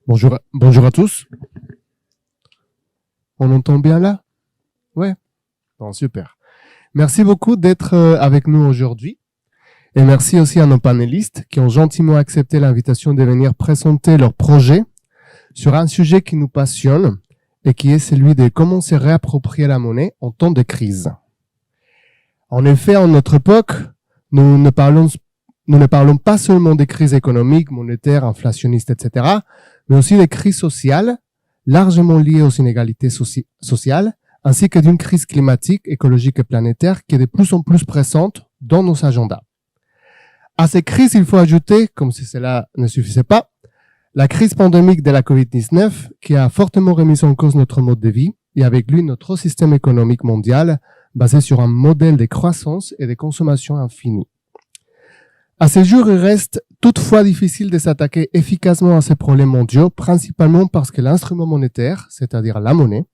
Bonjour à tous. On entend bien là? Ouais. Bon, super. Merci beaucoup d'être avec nous aujourd'hui. Et merci aussi à nos panélistes qui ont gentiment accepté l'invitation de venir présenter leur projet sur un sujet qui nous passionne et qui est celui de comment se réapproprier la monnaie en temps de crise. En effet, en notre époque, nous ne parlons pas seulement des crises économiques, monétaires, inflationnistes, etc., mais aussi des crises sociales, largement liées aux inégalités sociales, ainsi que d'une crise climatique, écologique et planétaire qui est de plus en plus présente dans nos agendas. À ces crises, il faut ajouter, comme si cela ne suffisait pas, la crise pandémique de la COVID-19 qui a fortement remis en cause notre mode de vie et avec lui notre système économique mondial basé sur un modèle de croissance et de consommation infinie. À ce jour, il reste toutefois difficile de s'attaquer efficacement à ces problèmes mondiaux, principalement parce que l'instrument monétaire, c'est-à-dire la monnaie,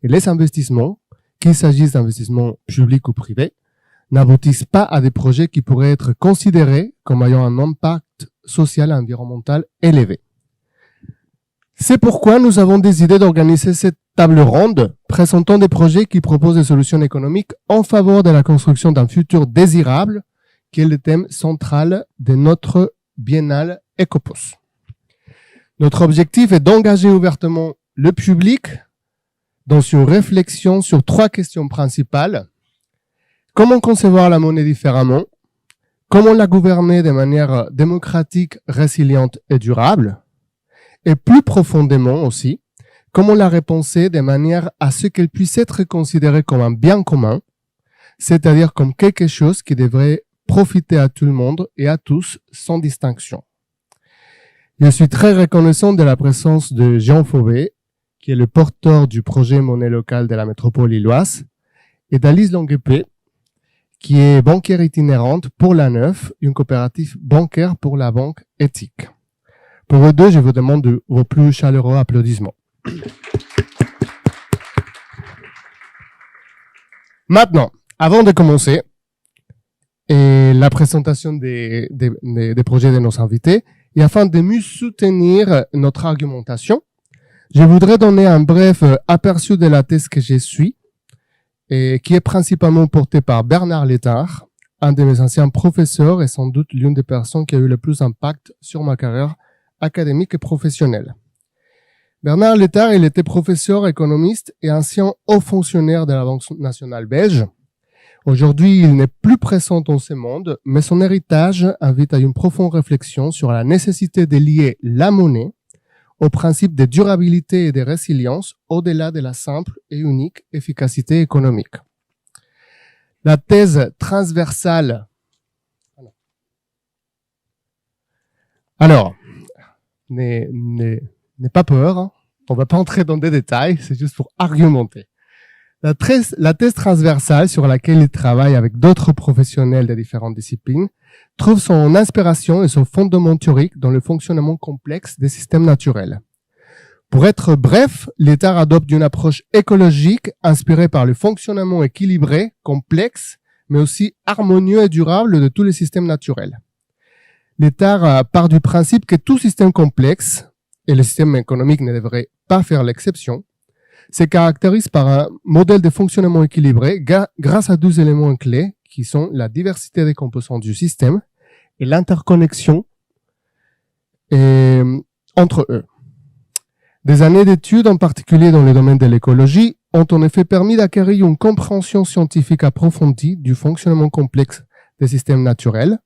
et les investissements, qu'il s'agisse d'investissements publics ou privés, n'aboutissent pas à des projets qui pourraient être considérés comme ayant un impact social et environnemental élevé. C'est pourquoi nous avons décidé d'organiser cette table ronde présentant des projets qui proposent des solutions économiques en faveur de la construction d'un futur désirable, qui est le thème central de notre biennale Ecopos. Notre objectif est d'engager ouvertement le public dans une réflexion sur 3 questions principales. Comment concevoir la monnaie différemment? Comment la gouverner de manière démocratique, résiliente et durable? Et plus profondément aussi, comment la repenser de manière à ce qu'elle puisse être considérée comme un bien commun, c'est-à-dire comme quelque chose qui devrait profiter à tout le monde et à tous sans distinction. Je suis très reconnaissant de la présence de Jean Fauvet, qui est le porteur du projet Monnaie locale de la métropole lilloise, et d'Alice Longuepé, qui est banquière itinérante pour la Neuf, une coopérative bancaire pour la banque éthique. Pour eux deux, je vous demande vos plus chaleureux applaudissements. Maintenant, avant de commencer, et la présentation des projets de nos invités, et afin de mieux soutenir notre argumentation, je voudrais donner un bref aperçu de la thèse que je suis, et qui est principalement portée par Bernard Létard, un de mes anciens professeurs et sans doute l'une des personnes qui a eu le plus d'impact sur ma carrière académique et professionnelle. Bernard Létard, il était professeur économiste et ancien haut fonctionnaire de la Banque nationale belge. Aujourd'hui, il n'est plus présent dans ce monde, mais son héritage invite à une profonde réflexion sur la nécessité de lier la monnaie au principe de durabilité et de résilience au-delà de la simple et unique efficacité économique. La thèse transversale. Alors, n'aie pas peur, hein. On va pas entrer dans des détails, c'est juste pour argumenter. La thèse transversale sur laquelle il travaille avec d'autres professionnels de différentes disciplines trouve son inspiration et son fondement théorique dans le fonctionnement complexe des systèmes naturels. Pour être bref, Létard adopte une approche écologique inspirée par le fonctionnement équilibré, complexe, mais aussi harmonieux et durable de tous les systèmes naturels. Létard part du principe que tout système complexe, et le système économique ne devrait pas faire l'exception, se caractérise par un modèle de fonctionnement équilibré grâce à 2 éléments clés qui sont la diversité des composants du système et l'interconnexion entre eux. Des années d'études, en particulier dans le domaine de l'écologie, ont en effet permis d'acquérir une compréhension scientifique approfondie du fonctionnement complexe des systèmes naturels.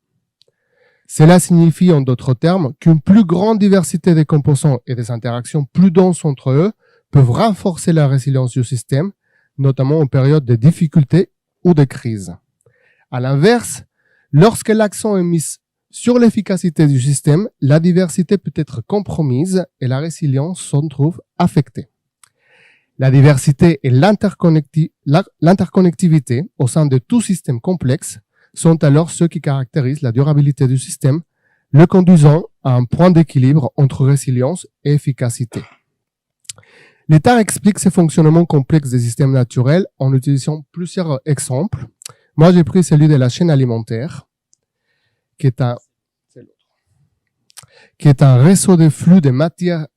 Cela signifie, en d'autres termes, qu'une plus grande diversité des composants et des interactions plus denses entre eux peuvent renforcer la résilience du système, notamment en période de difficultés ou de crise. À l'inverse, lorsque l'accent est mis sur l'efficacité du système, la diversité peut être compromise et la résilience s'en trouve affectée. La diversité et l'interconnectivité au sein de tout système complexe sont alors ceux qui caractérisent la durabilité du système, le conduisant à un point d'équilibre entre résilience et efficacité. Létard explique ce fonctionnement complexe des systèmes naturels en utilisant plusieurs exemples. Moi, j'ai pris celui de la chaîne alimentaire, qui est un réseau de flux de matières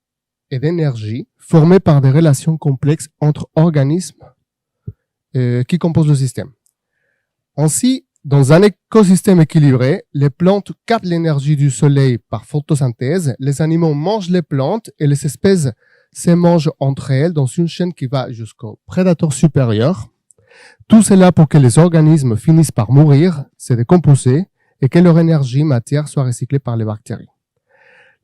et d'énergie formés par des relations complexes entre organismes qui composent le système. Ainsi, dans un écosystème équilibré, les plantes captent l'énergie du soleil par photosynthèse, les animaux mangent les plantes et les espèces se mangent entre elles dans une chaîne qui va jusqu'au prédateur supérieur. Tout cela pour que les organismes finissent par mourir, se décomposer et que leur énergie matière soit recyclée par les bactéries.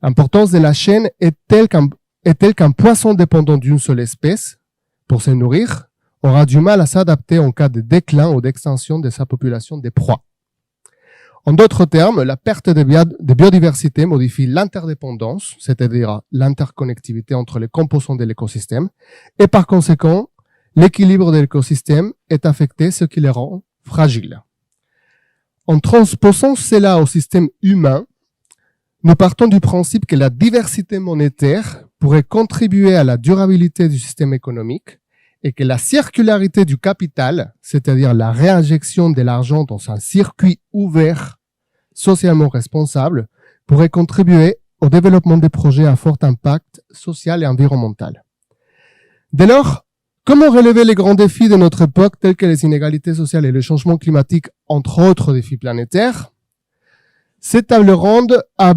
L'importance de la chaîne est telle qu'un poisson dépendant d'une seule espèce pour se nourrir aura du mal à s'adapter en cas de déclin ou d'extinction de sa population des proies. En d'autres termes, la perte de biodiversité modifie l'interdépendance, c'est-à-dire l'interconnectivité entre les composants de l'écosystème, et par conséquent, l'équilibre de l'écosystème est affecté, ce qui les rend fragiles. En transposant cela au système humain, nous partons du principe que la diversité monétaire pourrait contribuer à la durabilité du système économique et que la circularité du capital, c'est-à-dire la réinjection de l'argent dans un circuit ouvert, socialement responsable, pourrait contribuer au développement des projets à fort impact social et environnemental. Dès lors, comment relever les grands défis de notre époque tels que les inégalités sociales et le changement climatique, entre autres défis planétaires? Cette table ronde a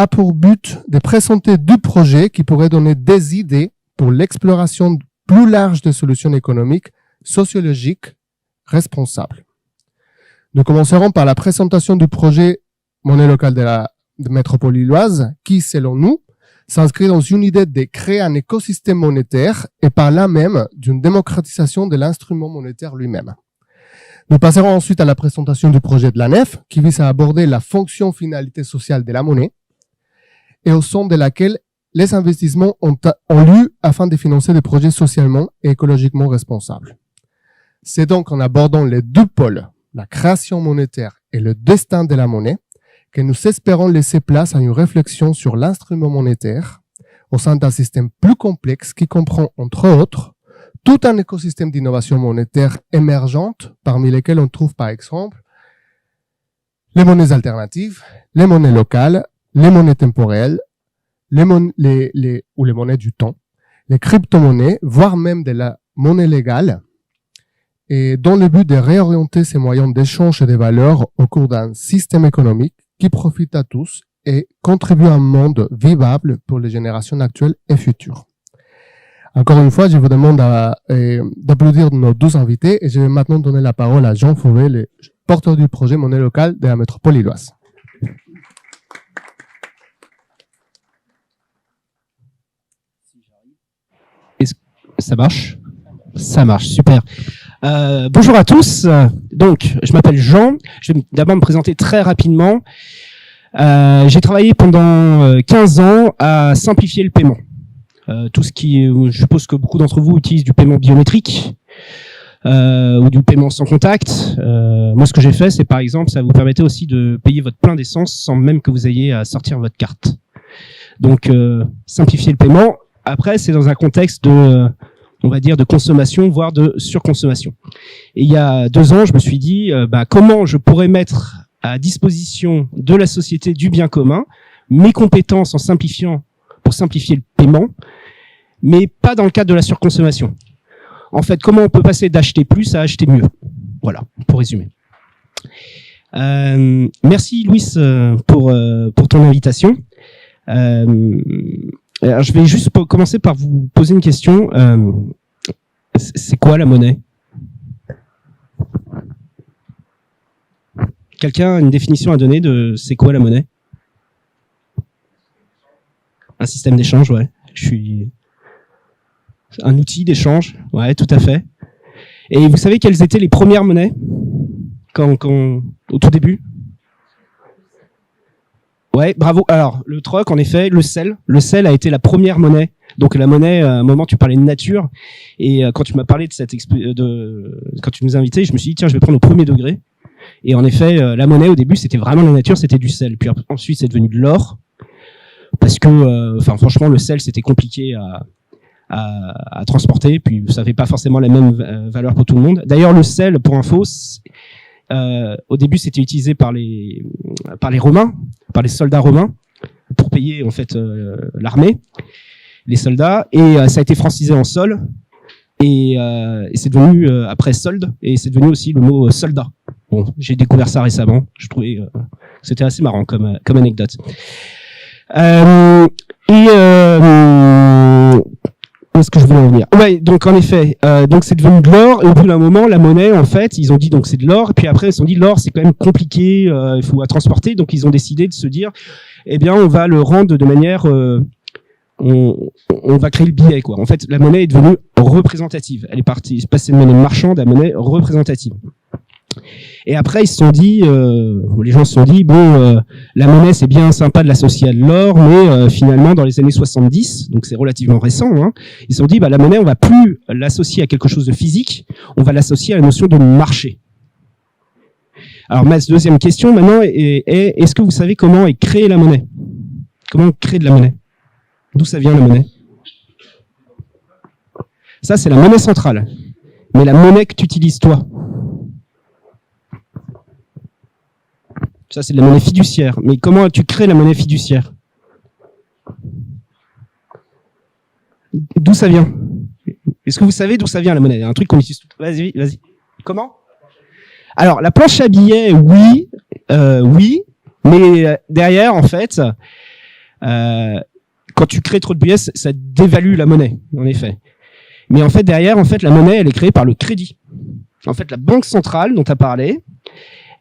pour but de présenter 2 projets qui pourraient donner des idées pour l'exploration plus large de solutions économiques, sociologiques, responsables. Nous commencerons par la présentation du projet Monnaie locale de la métropole lilloise, qui, selon nous, s'inscrit dans une idée de créer un écosystème monétaire et par là même d'une démocratisation de l'instrument monétaire lui-même. Nous passerons ensuite à la présentation du projet de la nef, qui vise à aborder la fonction finalité sociale de la monnaie et au sein de laquelle les investissements ont lieu afin de financer des projets socialement et écologiquement responsables. C'est donc en abordant les 2 pôles, la création monétaire et le destin de la monnaie, que nous espérons laisser place à une réflexion sur l'instrument monétaire au sein d'un système plus complexe qui comprend, entre autres, tout un écosystème d'innovation monétaire émergente, parmi lesquelles on trouve par exemple les monnaies alternatives, les monnaies locales, les monnaies temporelles, les monnaies du temps, les crypto-monnaies, voire même de la monnaie légale, et dans le but de réorienter ces moyens d'échange et de valeurs au cours d'un système économique qui profite à tous et contribue à un monde vivable pour les générations actuelles et futures. Encore une fois, je vous demande d'applaudir nos 2 invités et je vais maintenant donner la parole à Jean Fauvet, le porteur du projet Monnaie locale de la métropole lilloise. Ça marche? Ça marche, super. Bonjour à tous. Donc, je m'appelle Jean. Je vais d'abord me présenter très rapidement. J'ai travaillé pendant 15 ans à simplifier le paiement. Tout ce qui, je suppose que beaucoup d'entre vous utilisent du paiement biométrique ou du paiement sans contact. Moi, ce que j'ai fait, c'est par exemple, ça vous permettait aussi de payer votre plein d'essence sans même que vous ayez à sortir votre carte. Donc, simplifier le paiement. Après, c'est dans un contexte de, on va dire, de consommation, voire de surconsommation. Et il y a 2 ans, je me suis dit, comment je pourrais mettre à disposition de la société du bien commun mes compétences pour simplifier le paiement, mais pas dans le cadre de la surconsommation. En fait, comment on peut passer d'acheter plus à acheter mieux? Voilà, pour résumer. Merci Louis pour ton invitation. Alors, je vais juste commencer par vous poser une question. C'est quoi la monnaie? Quelqu'un a une définition à donner de c'est quoi la monnaie? Un système d'échange, ouais. Un outil d'échange, ouais, tout à fait. Et vous savez quelles étaient les premières monnaies au tout début? Ouais, bravo. Alors, le troc, en effet, le sel. Le sel a été la première monnaie. Donc, la monnaie, à un moment, tu parlais de nature. Et quand tu m'as parlé quand tu nous as invités, je me suis dit, tiens, je vais prendre au premier degré. Et en effet, la monnaie, au début, c'était vraiment la nature, c'était du sel. Puis ensuite, c'est devenu de l'or. Parce que, franchement, le sel, c'était compliqué à transporter. Puis, ça n'avait pas forcément la même valeur pour tout le monde. D'ailleurs, le sel, pour info, au début, c'était utilisé par les Romains, par les soldats romains, pour payer en fait l'armée. les soldats, et ça a été francisé en sol, et c'est devenu après solde, et c'est devenu aussi le mot soldat. Bon, j'ai découvert ça récemment, je trouvais que c'était assez marrant comme anecdote. Où est-ce que je voulais en venir? Ouais, donc en effet, donc c'est devenu de l'or, et au bout d'un moment, la monnaie, en fait, ils ont dit donc c'est de l'or, et puis après ils se sont dit l'or c'est quand même compliqué, il faut à transporter, donc ils ont décidé de se dire, eh bien on va le rendre de manière, on va créer le billet, quoi. En fait, la monnaie est devenue représentative. Elle est partie, passée de monnaie marchande à monnaie représentative. Et après, ils se sont dit, les gens se sont dit, bon, la monnaie, c'est bien sympa de l'associer à de l'or, mais finalement, dans les années 70, donc c'est relativement récent, hein, ils se sont dit, bah, la monnaie, on va plus l'associer à quelque chose de physique, on va l'associer à la notion de marché. Alors, ma deuxième question, maintenant, est-ce que vous savez comment est créée la monnaie? Comment on crée de la monnaie? D'où ça vient, la monnaie? Ça, c'est la monnaie centrale. Mais la monnaie que tu utilises, toi? Ça, c'est de la monnaie fiduciaire. Mais comment tu crées la monnaie fiduciaire? D'où ça vient? Est-ce que vous savez d'où ça vient, la monnaie? Un truc qu'on utilise tout. Vas-y, vas-y. Comment? Alors, la planche à billets, oui, mais derrière, en fait, quand tu crées trop de billets, ça dévalue la monnaie, en effet. Mais en fait, derrière, en fait, la monnaie, elle est créée par le crédit. En fait, la banque centrale dont tu as parlé,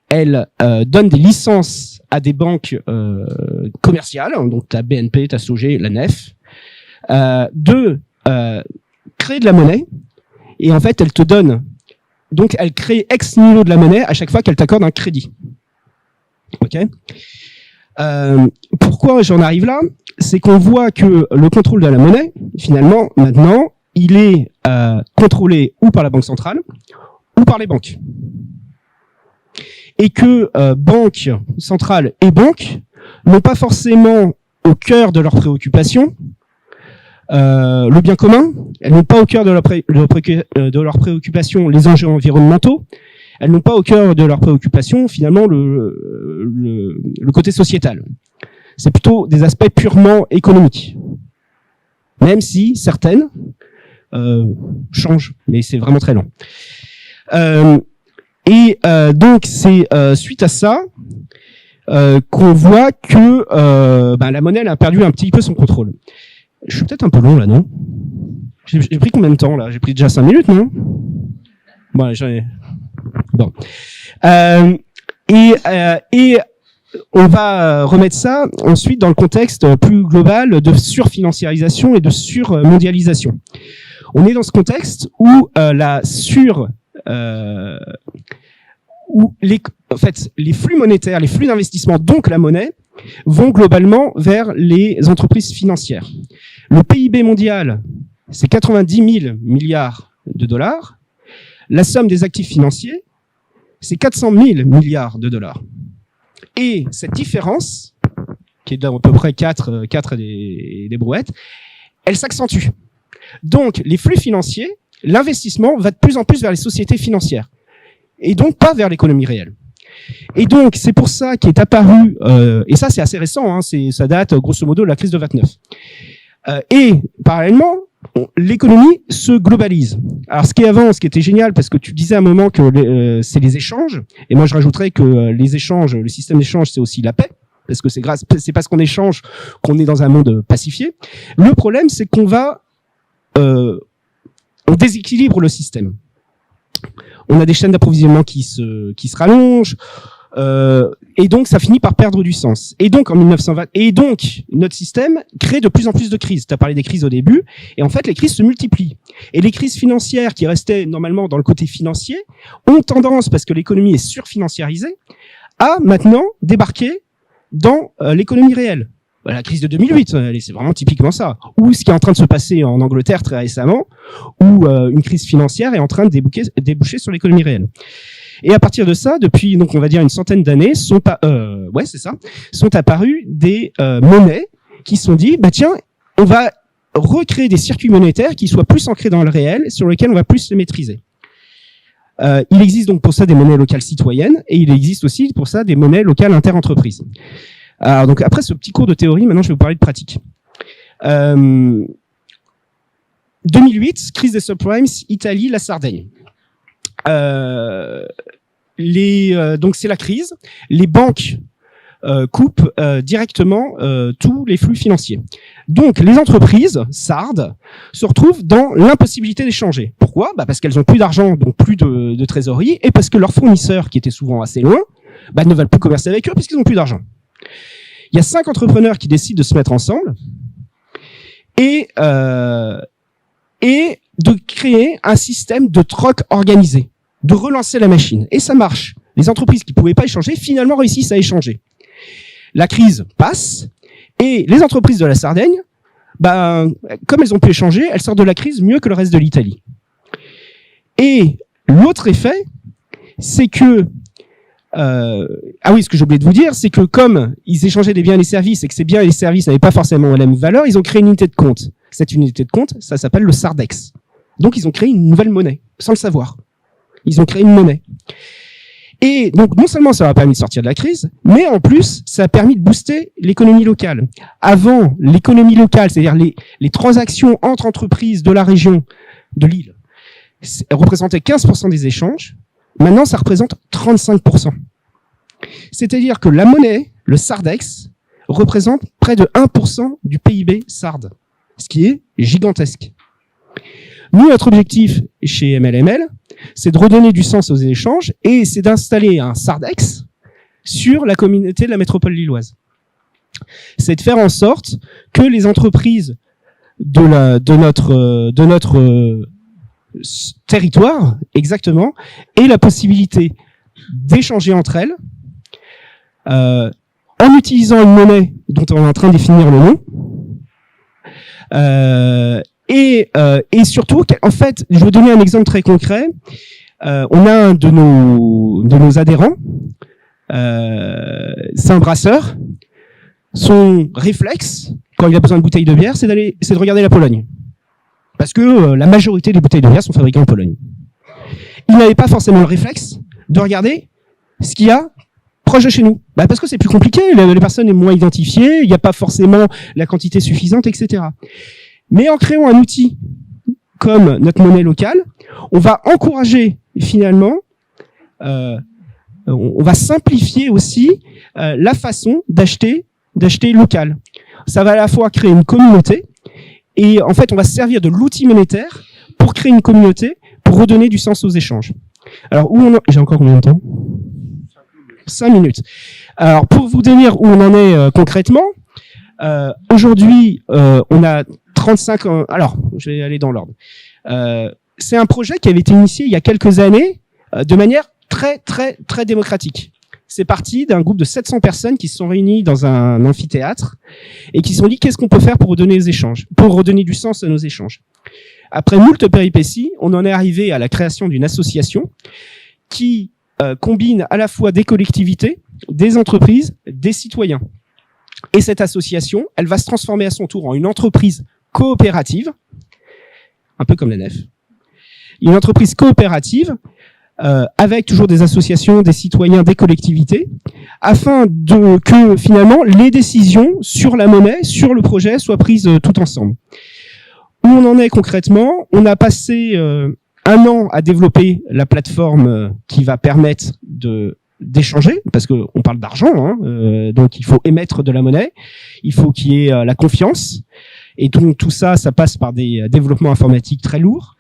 elle donne des licences à des banques commerciales, donc ta BNP, ta SOG, la NEF, de créer de la monnaie. Et en fait, elle te donne, donc elle crée ex nihilo de la monnaie à chaque fois qu'elle t'accorde un crédit. Ok. Pourquoi j'en arrive là? C'est qu'on voit que le contrôle de la monnaie, finalement, maintenant, il est contrôlé ou par la banque centrale ou par les banques. Et que banque centrale et banques n'ont pas forcément au cœur de leurs préoccupations le bien commun, elles n'ont pas au cœur de leurs préoccupations les enjeux environnementaux, elles n'ont pas au cœur de leurs préoccupations finalement le côté sociétal. C'est plutôt des aspects purement économiques, même si certaines changent, mais c'est vraiment très lent. Donc c'est suite à ça qu'on voit que la monnaie elle a perdu un petit peu son contrôle. Je suis peut-être un peu long là, non? J'ai pris combien de temps là? J'ai pris déjà 5 minutes, non? Bon, bon. On va remettre ça ensuite dans le contexte plus global de surfinanciarisation et de surmondialisation. On est dans ce contexte où où les flux monétaires, les flux d'investissement, donc la monnaie, vont globalement vers les entreprises financières. Le PIB mondial, c'est 90 000 milliards de dollars. La somme des actifs financiers, c'est 400 000 milliards de dollars. Et cette différence, qui est d'à peu près 4 des brouettes, elle s'accentue. Donc, les flux financiers, l'investissement va de plus en plus vers les sociétés financières. Et donc pas vers l'économie réelle. Et donc, c'est pour ça qu'est apparu, et ça c'est assez récent, hein, ça date grosso modo de la crise de 29. Et parallèlement, l'économie se globalise. Alors ce qui était génial, parce que tu disais à un moment que c'est les échanges, et moi je rajouterais que les échanges, le système d'échange, c'est aussi la paix, parce que c'est parce qu'on échange qu'on est dans un monde pacifié. Le problème, c'est qu'on on déséquilibre le système. On a des chaînes d'approvisionnement qui se rallongent, et donc ça finit par perdre du sens. Et donc en 1920, notre système crée de plus en plus de crises. Tu as parlé des crises au début, et en fait les crises se multiplient. Et les crises financières qui restaient normalement dans le côté financier ont tendance, parce que l'économie est surfinanciarisée, à maintenant débarquer dans l'économie réelle. La crise de 2008, c'est vraiment typiquement ça. Ou ce qui est en train de se passer en Angleterre très récemment, où une crise financière est en train de déboucher sur l'économie réelle. Et à partir de ça, depuis donc on va dire une centaine d'années, sont apparues des monnaies qui se sont dit tiens, on va recréer des circuits monétaires qui soient plus ancrés dans le réel, sur lesquels on va plus les maîtriser. Il existe donc pour ça des monnaies locales citoyennes, et il existe aussi pour ça des monnaies locales interentreprises. Alors donc après ce petit cours de théorie, maintenant je vais vous parler de pratique. 2008, crise des subprimes, Italie, la Sardaigne. Donc c'est la crise. Les banques coupent directement tous les flux financiers. Donc les entreprises sardes se retrouvent dans l'impossibilité d'échanger. Pourquoi ? Parce qu'elles ont plus d'argent, donc plus de trésorerie, et parce que leurs fournisseurs, qui étaient souvent assez loin, ne veulent plus commercer avec eux parce qu'ils ont plus d'argent. Il y a 5 entrepreneurs qui décident de se mettre ensemble et de créer un système de troc organisé, de relancer la machine. Et ça marche. Les entreprises qui pouvaient pas échanger, finalement réussissent à échanger. La crise passe et les entreprises de la Sardaigne, comme elles ont pu échanger, elles sortent de la crise mieux que le reste de l'Italie. Et l'autre effet, c'est que ce que j'ai oublié de vous dire, c'est que comme ils échangeaient des biens et des services et que ces biens et les services n'avaient pas forcément la même valeur, ils ont créé une unité de compte. Cette unité de compte, ça s'appelle le Sardex. Donc ils ont créé une nouvelle monnaie, sans le savoir. Ils ont créé une monnaie. Et donc non seulement ça a permis de sortir de la crise, mais en plus ça a permis de booster l'économie locale. Avant, l'économie locale, c'est-à-dire les transactions entre entreprises de la région de l'île, représentaient 15% des échanges. Maintenant, ça représente 35%. C'est-à-dire que la monnaie, le Sardex, représente près de 1% du PIB sarde, ce qui est gigantesque. Nous, notre objectif chez MLML, c'est de redonner du sens aux échanges et c'est d'installer un Sardex sur la communauté de la métropole lilloise. C'est de faire en sorte que les entreprises de notre territoire, exactement, aient la possibilité d'échanger entre elles en utilisant une monnaie dont on est en train de définir le nom. Et surtout, en fait, je vais vous donner un exemple très concret. On a un de nos adhérents, c'est un brasseur. Son réflexe, quand il a besoin de bouteilles de bière, c'est de regarder la Pologne. Parce que la majorité des bouteilles de bière sont fabriquées en Pologne. Il n'avait pas forcément le réflexe de regarder ce qu'il y a proche de chez nous. Parce que c'est plus compliqué, les personnes sont moins identifiées, il n'y a pas forcément la quantité suffisante, etc. Mais en créant un outil comme notre monnaie locale, on va encourager finalement, on va simplifier aussi la façon d'acheter local. Ça va à la fois créer une communauté et en fait on va se servir de l'outil monétaire pour créer une communauté, pour redonner du sens aux échanges. Alors j'ai encore combien de temps ? 5 minutes. Alors pour vous dire où on en est concrètement, aujourd'hui on a 35 ans. Alors, je vais aller dans l'ordre. C'est un projet qui avait été initié il y a quelques années de manière très, très, très démocratique. C'est parti d'un groupe de 700 personnes qui se sont réunies dans un amphithéâtre et qui se sont dit qu'est-ce qu'on peut faire pour redonner les échanges, pour redonner du sens à nos échanges. Après moult péripéties, on en est arrivé à la création d'une association qui combine à la fois des collectivités, des entreprises, des citoyens. Et cette association, elle va se transformer à son tour en une entreprise coopérative, un peu comme la nef, une entreprise coopérative avec toujours des associations, des citoyens, des collectivités, afin que finalement les décisions sur la monnaie, sur le projet soient prises tout ensemble. Où on en est concrètement, on a passé 1 an à développer la plateforme qui va permettre d'échanger, parce que on parle d'argent, donc il faut émettre de la monnaie, il faut qu'il y ait la confiance, et donc tout ça, ça passe par des développements informatiques très lourds.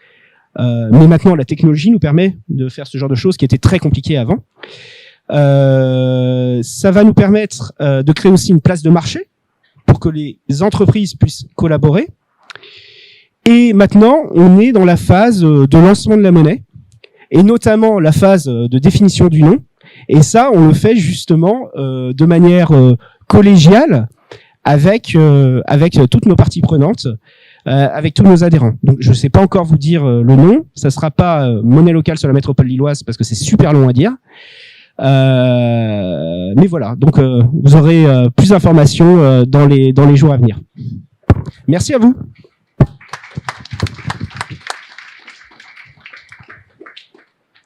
Mais maintenant, la technologie nous permet de faire ce genre de choses qui étaient très compliquées avant. Ça va nous permettre de créer aussi une place de marché pour que les entreprises puissent collaborer. Et maintenant, on est dans la phase de lancement de la monnaie, et notamment la phase de définition du nom. Et ça, on le fait justement de manière collégiale avec toutes nos parties prenantes, avec tous nos adhérents. Donc, je ne sais pas encore vous dire le nom. Ça sera pas monnaie locale sur la métropole lilloise parce que c'est super long à dire. Mais voilà. Donc, vous aurez plus d'informations dans les jours à venir. Merci à vous.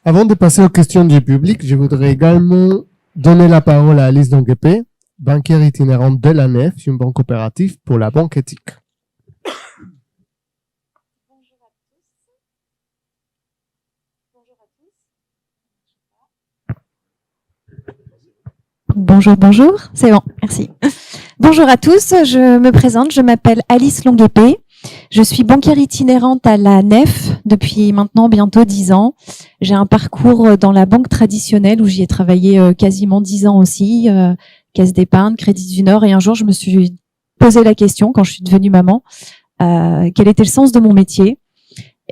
Avant de passer aux questions du public, je voudrais également donner la parole à Alice Donguepé, banquière itinérante de la Nef, une banque coopérative pour la banque éthique. Bonjour, bonjour. C'est bon, merci. Bonjour à tous, je me présente, je m'appelle Alice Longuepée. Je suis banquière itinérante à la Nef depuis maintenant bientôt 10 ans. J'ai un parcours dans la banque traditionnelle où j'y ai travaillé quasiment 10 ans aussi, Caisse d'épargne, Crédit du Nord. Et un jour, je me suis posé la question, quand je suis devenue maman, quel était le sens de mon métier.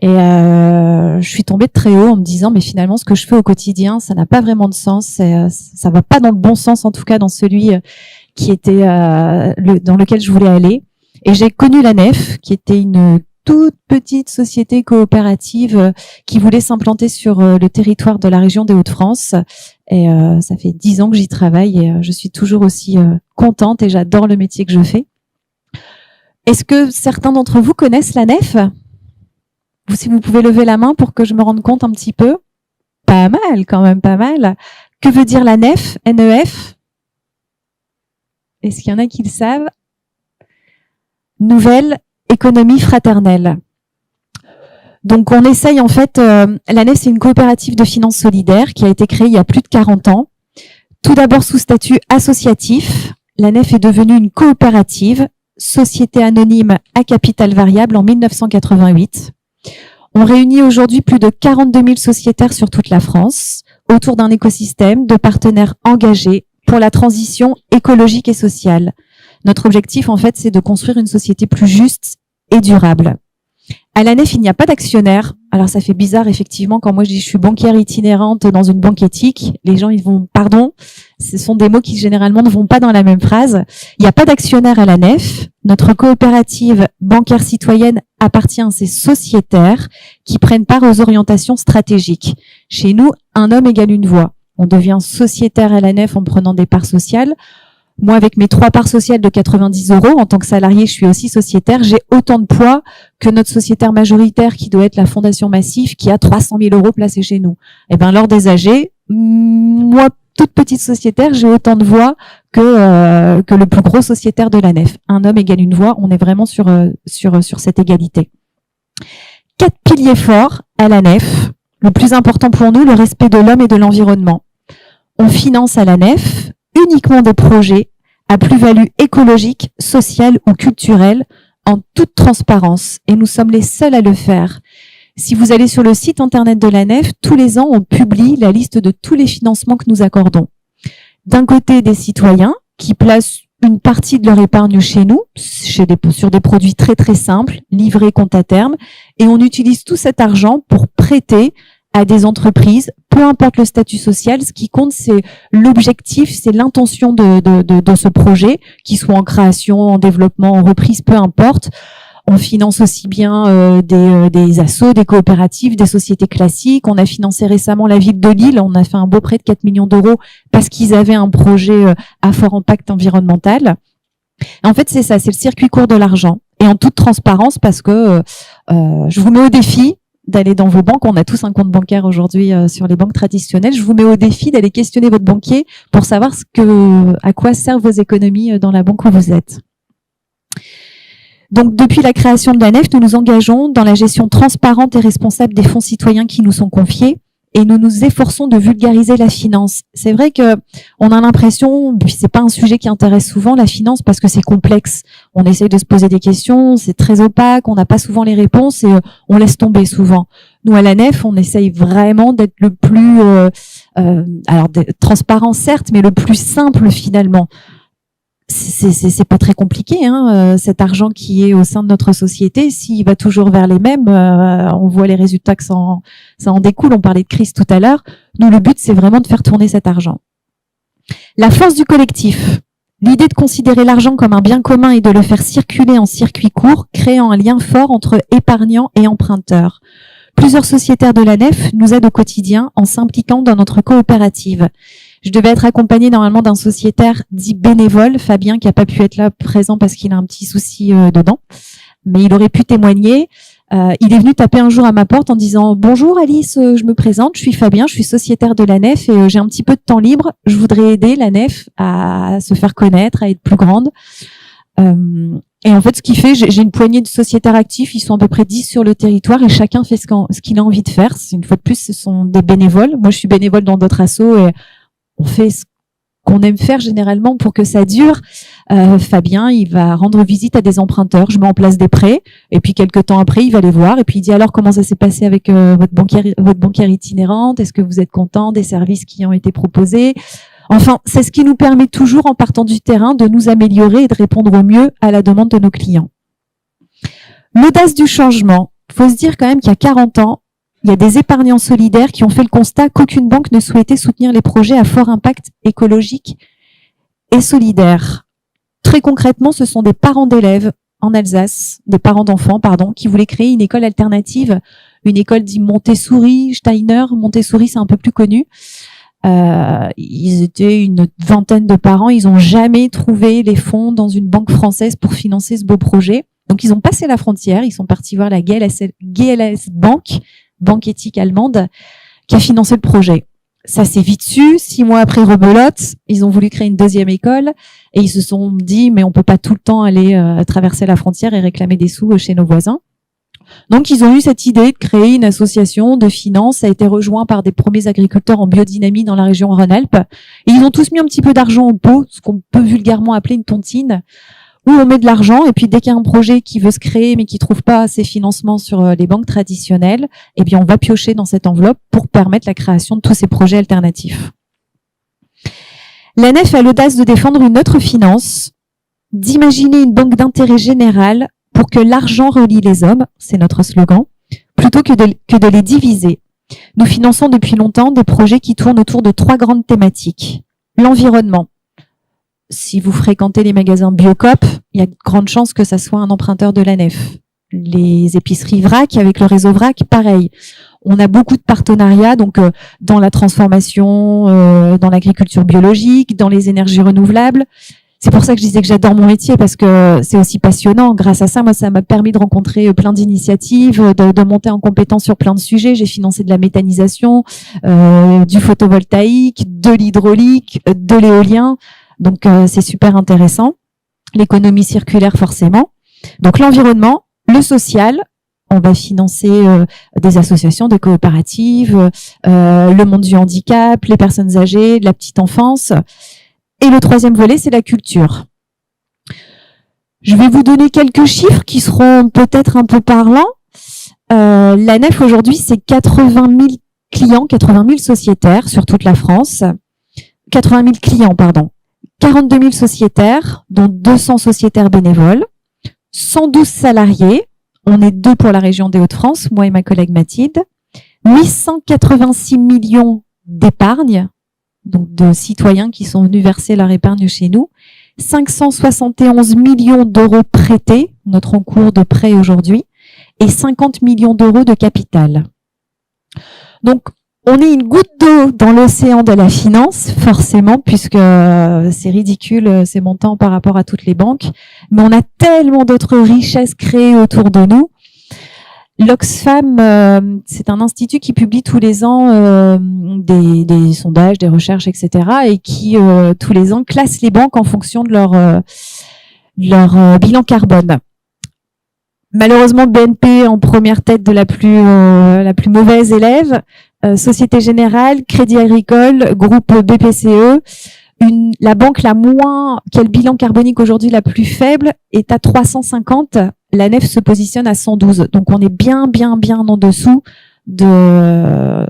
Et je suis tombée de très haut en me disant mais finalement ce que je fais au quotidien ça n'a pas vraiment de sens, ça va pas dans le bon sens, en tout cas dans celui qui était dans lequel je voulais aller. Et j'ai connu la Nef, qui était une toute petite société coopérative qui voulait s'implanter sur le territoire de la région des Hauts-de-France. Et ça fait 10 ans que j'y travaille et je suis toujours aussi contente et j'adore le métier que je fais. Est-ce que certains d'entre vous connaissent la Nef ? Si vous pouvez lever la main pour que je me rende compte un petit peu. Pas mal, quand même, pas mal. Que veut dire la Nef, N-E-F ? Est-ce qu'il y en a qui le savent ? Nouvelle économie fraternelle. Donc, on essaye, en fait, la Nef, c'est une coopérative de finances solidaires qui a été créée il y a plus de 40 ans. Tout d'abord sous statut associatif, la Nef est devenue une coopérative, société anonyme à capital variable en 1988. On réunit aujourd'hui plus de 42 000 sociétaires sur toute la France autour d'un écosystème de partenaires engagés pour la transition écologique et sociale. Notre objectif, en fait, c'est de construire une société plus juste et durable. À la Nef, il n'y a pas d'actionnaire. Alors, ça fait bizarre, effectivement, quand moi je dis je suis banquière itinérante dans une banque éthique, les gens, ils vont, pardon, ce sont des mots qui généralement ne vont pas dans la même phrase. Il n'y a pas d'actionnaire à la Nef. Notre coopérative bancaire citoyenne appartient à ces sociétaires qui prennent part aux orientations stratégiques. Chez nous, un homme égale une voix. On devient sociétaire à la Nef en prenant des parts sociales. Moi, avec mes 3 parts sociales de 90 €, en tant que salarié, je suis aussi sociétaire. J'ai autant de poids que notre sociétaire majoritaire, qui doit être la Fondation Massif, qui a 300 000 € placés chez nous. Et ben, lors des AG, moi, toute petite sociétaire, j'ai autant de voix que le plus gros sociétaire de la Nef. Un homme égale une voix. On est vraiment sur cette égalité. 4 piliers forts à la Nef. Le plus important pour nous, le respect de l'homme et de l'environnement. On finance à la Nef uniquement des projets à plus-value écologique, sociale ou culturelle en toute transparence. Et nous sommes les seuls à le faire. Si vous allez sur le site internet de la Nef, tous les ans, on publie la liste de tous les financements que nous accordons. D'un côté, des citoyens qui placent une partie de leur épargne chez nous, sur des produits très très simples, livrés compte à terme, et on utilise tout cet argent pour prêter à des entreprises, peu importe le statut social. Ce qui compte, c'est l'objectif, c'est l'intention de ce projet, qu'il soit en création, en développement, en reprise, peu importe. On finance aussi bien des assos, des coopératives, des sociétés classiques. On a financé récemment la ville de Lille. On a fait un beau prêt de 4 millions d'euros parce qu'ils avaient un projet à fort impact environnemental. En fait, c'est ça, c'est le circuit court de l'argent. Et en toute transparence, parce que je vous mets au défi d'aller dans vos banques. On a tous un compte bancaire aujourd'hui sur les banques traditionnelles. Je vous mets au défi d'aller questionner votre banquier pour savoir à quoi servent vos économies dans la banque où vous êtes. Donc, depuis la création de la Nef, nous nous engageons dans la gestion transparente et responsable des fonds citoyens qui nous sont confiés et nous nous efforçons de vulgariser la finance. C'est vrai que on a l'impression, puis c'est pas un sujet qui intéresse souvent la finance parce que c'est complexe. On essaye de se poser des questions, c'est très opaque, on n'a pas souvent les réponses et on laisse tomber souvent. Nous, à la Nef, on essaye vraiment d'être le plus, transparent certes, mais le plus simple finalement. C'est pas très compliqué, hein, cet argent qui est au sein de notre société, s'il va toujours vers les mêmes, on voit les résultats que ça en découle. On parlait de crise tout à l'heure. Nous, le but, c'est vraiment de faire tourner cet argent. La force du collectif. L'idée de considérer l'argent comme un bien commun et de le faire circuler en circuit court, créant un lien fort entre épargnants et emprunteurs. Plusieurs sociétaires de la Nef nous aident au quotidien en s'impliquant dans notre coopérative. Je devais être accompagnée normalement d'un sociétaire dit bénévole, Fabien, qui n'a pas pu être là présent parce qu'il a un petit souci dedans, mais il aurait pu témoigner. Il est venu taper un jour à ma porte en disant « Bonjour Alice, je me présente, je suis Fabien, je suis sociétaire de la Nef et j'ai un petit peu de temps libre. Je voudrais aider la Nef à se faire connaître, à être plus grande. » Et en fait, ce qu'il fait, j'ai une poignée de sociétaires actifs, ils sont à peu près 10 sur le territoire et chacun fait ce qu'il a envie de faire. Une fois de plus, ce sont des bénévoles. Moi, je suis bénévole dans d'autres assos et on fait qu'on aime faire généralement pour que ça dure. Fabien, il va rendre visite à des emprunteurs, je mets en place des prêts, et puis quelques temps après, il va les voir, et puis il dit alors comment ça s'est passé avec votre banquière itinérante, est-ce que vous êtes content des services qui ont été proposés? Enfin, c'est ce qui nous permet toujours, en partant du terrain, de nous améliorer et de répondre au mieux à la demande de nos clients. L'audace du changement. Il faut se dire quand même qu'il y a 40 ans, il y a des épargnants solidaires qui ont fait le constat qu'aucune banque ne souhaitait soutenir les projets à fort impact écologique et solidaire. Très concrètement, ce sont des parents d'élèves en Alsace, des parents d'enfants, pardon, qui voulaient créer une école alternative, une école dite Montessori, Steiner. Montessori, c'est un peu plus connu. Ils étaient une vingtaine de parents. Ils n'ont jamais trouvé les fonds dans une banque française pour financer ce beau projet. Donc, ils ont passé la frontière. Ils sont partis voir la GLS Bank, banque éthique allemande, qui a financé le projet. Ça s'est vite su. 6 mois après, rebelote, ils ont voulu créer une deuxième école et ils se sont dit, mais on peut pas tout le temps aller traverser la frontière et réclamer des sous chez nos voisins. Donc, ils ont eu cette idée de créer une association de finances. Ça a été rejoint par des premiers agriculteurs en biodynamie dans la région Rhône-Alpes. Et ils ont tous mis un petit peu d'argent au pot, ce qu'on peut vulgairement appeler une tontine, où on met de l'argent et puis dès qu'il y a un projet qui veut se créer mais qui trouve pas ses financements sur les banques traditionnelles, eh bien on va piocher dans cette enveloppe pour permettre la création de tous ces projets alternatifs. L'ANEF a l'audace de défendre une autre finance, d'imaginer une banque d'intérêt général pour que l'argent relie les hommes, c'est notre slogan, plutôt que de les diviser. Nous finançons depuis longtemps des projets qui tournent autour de 3 grandes thématiques. L'environnement. Si vous fréquentez les magasins Biocoop, il y a de grandes chances que ça soit un emprunteur de l'ANEF. Les épiceries VRAC, avec le réseau VRAC, pareil. On a beaucoup de partenariats, donc dans la transformation, dans l'agriculture biologique, dans les énergies renouvelables. C'est pour ça que je disais que j'adore mon métier, parce que c'est aussi passionnant. Grâce à ça, moi, ça m'a permis de rencontrer plein d'initiatives, de monter en compétence sur plein de sujets. J'ai financé de la méthanisation, du photovoltaïque, de l'hydraulique, de l'éolien. Donc, c'est super intéressant. L'économie circulaire, forcément. Donc, l'environnement, le social. On va financer des associations, des coopératives, le monde du handicap, les personnes âgées, de la petite enfance. Et le troisième volet, c'est la culture. Je vais vous donner quelques chiffres qui seront peut-être un peu parlants. L'ANEF, aujourd'hui, c'est 80 000 clients, 80 000 sociétaires sur toute la France. 80 000 clients, pardon. 42 000 sociétaires, dont 200 sociétaires bénévoles. 112 salariés. On est 2 pour la région des Hauts-de-France, moi et ma collègue Mathilde. 886 millions d'épargne, donc de citoyens qui sont venus verser leur épargne chez nous. 571 millions d'euros prêtés, notre encours de prêt aujourd'hui, et 50 millions d'euros de capital. Donc, on est une goutte d'eau dans l'océan de la finance, forcément, puisque c'est ridicule ces montants par rapport à toutes les banques. Mais on a tellement d'autres richesses créées autour de nous. L'Oxfam, c'est un institut qui publie tous les ans des sondages, des recherches, etc. et qui, tous les ans, classe les banques en fonction de leur bilan carbone. Malheureusement, BNP en première tête de la plus mauvaise élève. Société Générale, Crédit Agricole, groupe BPCE, la banque qui a le bilan carbonique aujourd'hui la plus faible est à 350. L'ANEF se positionne à 112. Donc on est bien en dessous de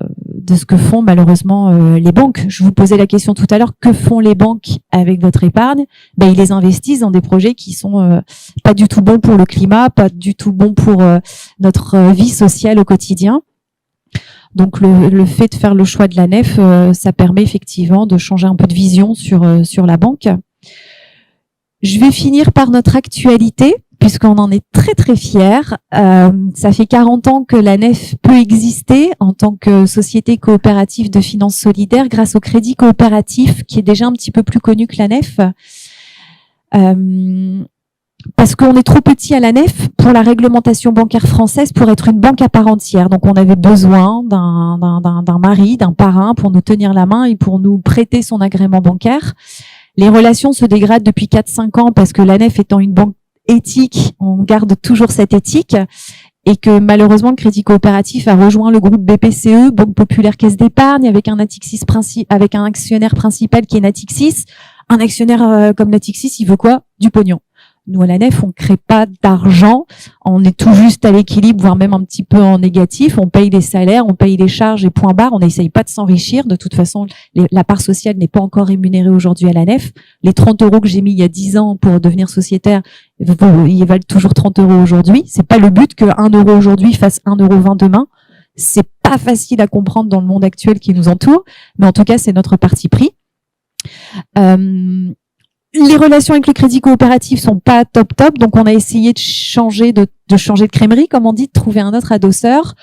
ce que font malheureusement les banques. Je vous posais la question tout à l'heure, que font les banques avec votre épargne? Ils les investissent dans des projets qui sont pas du tout bons pour le climat, pas du tout bons pour notre vie sociale au quotidien. Donc le fait de faire le choix de l'ANEF, ça permet effectivement de changer un peu de vision sur la banque. Je vais finir par notre actualité, puisqu'on en est très très fiers. Ça fait 40 ans que l'ANEF peut exister en tant que société coopérative de finances solidaires grâce au crédit coopératif qui est déjà un petit peu plus connu que l'ANEF. Parce qu'on est trop petit à l'ANEF pour la réglementation bancaire française pour être une banque à part entière. Donc on avait besoin d'un mari, d'un parrain pour nous tenir la main et pour nous prêter son agrément bancaire. Les relations se dégradent depuis 4-5 ans parce que l'ANEF étant une banque éthique, on garde toujours cette éthique. et que malheureusement le Crédit Coopératif a rejoint le groupe BPCE, Banque Populaire Caisse d'Épargne, avec un avec un actionnaire principal qui est Natixis. Un actionnaire comme Natixis, il veut quoi? Du pognon. Nous, à la Nef, on crée pas d'argent. On est tout juste à l'équilibre, voire même un petit peu en négatif. On paye les salaires, on paye les charges et point barre. On n'essaye pas de s'enrichir. De toute façon, la part sociale n'est pas encore rémunérée aujourd'hui à la Nef. Les 30 € que j'ai mis il y a 10 ans pour devenir sociétaire, ils valent toujours 30 € aujourd'hui. C'est pas le but que 1 € aujourd'hui fasse 1,20 € demain. C'est pas facile à comprendre dans le monde actuel qui nous entoure. Mais en tout cas, c'est notre parti pris. Les relations avec le Crédit Coopératif sont pas top, donc on a essayé de changer de crèmerie, comme on dit, de trouver un autre adosseur.